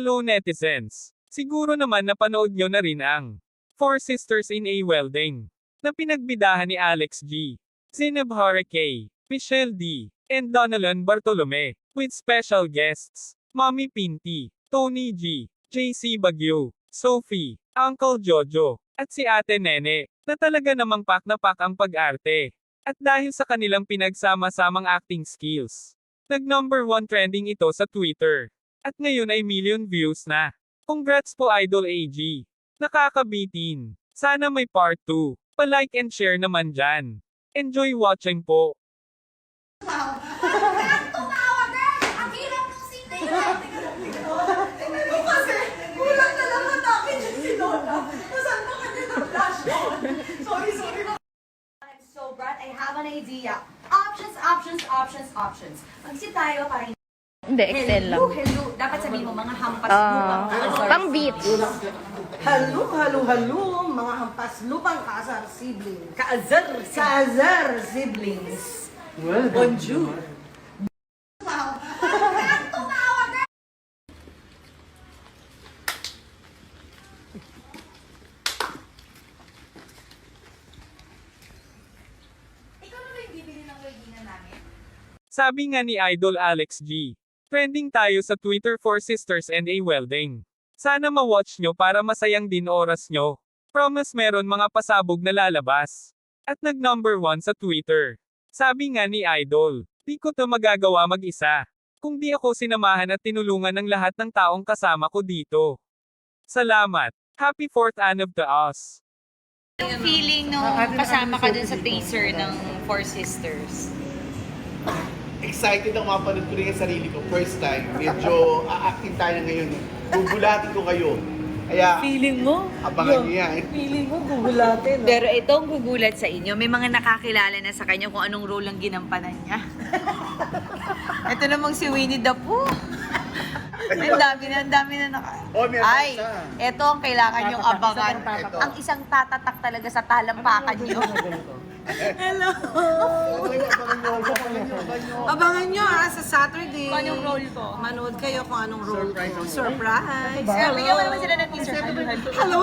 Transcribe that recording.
Hello netizens! Siguro naman napanood nyo na rin ang Four Sisters in a Welding na pinagbidahan ni Alex G, Zineb Hurricane, Michelle D, and Donalan Bartolome, with special guests, Mommy Pinty, Tony G, JC Bagyo, Sophie, Uncle Jojo, at si Ate Nene, na talaga namang pak na pak ang pag-arte. At dahil sa kanilang pinagsama-samang acting skills, nag-number 1 trending ito sa Twitter. At ngayon ay million views na. Congrats po Idol AG. Nakakabitin. Sana may part 2. Pa-like and share naman dyan. Enjoy watching po. Tumawa, girl! Ang hirap ng singing! Tingnan mo kasi, kulang na lang hanapin yung si Lola. Nasaan ba kanya ng flash on? Sorry. I'm so bright, I have an idea. Options. Mag-sit tayo para Hindi, Excel lang. hello. Dapat sabihin mo, mga hampas lupang kasar. Pang beats. Hello, mga hampas lupang kaasar siblings. Kaazar siblings. Bonjour. Tumawa, girl! Ikaw na ba yung bibili ng weddingan namin? Sabi nga ni Idol Alex G. Trending tayo sa Twitter for Sisters and a Welding. Sana ma-watch nyo para masayang din oras nyo. Promise meron mga pasabog na lalabas. At nag-number 1 sa Twitter. Sabi nga ni Idol, di ko to magagawa mag-isa. Kung di ako sinamahan at tinulungan ng lahat ng taong kasama ko dito. Salamat. Happy 4th Anniv to us. Yung feeling nung kasama ka dun sa teaser ng Four Sisters. Excited ako mapanood ko rin ang sarili ko. First time. Medyo a-acting tayo ngayon. Bubulatin ko kayo. Kaya, Feeling mo? abangan niyo yan. Feeling mo, gugulatin. Pero itong gugulat sa inyo, may mga nakakilala na sa kanya kung anong role ang ginampanan niya. Ito namang si Winnie the Pooh. Ang dami na Oh, meron Ay, isa. ito ang kailangan niyong abangan. Ito. Ang isang tatatak talaga sa talampakan niyo. Abangan nyo sa Saturday. Kung anong role ko? Manood kayo kung anong role ko. Surprise! Bigyan mo naman sila ng teaser. Hello!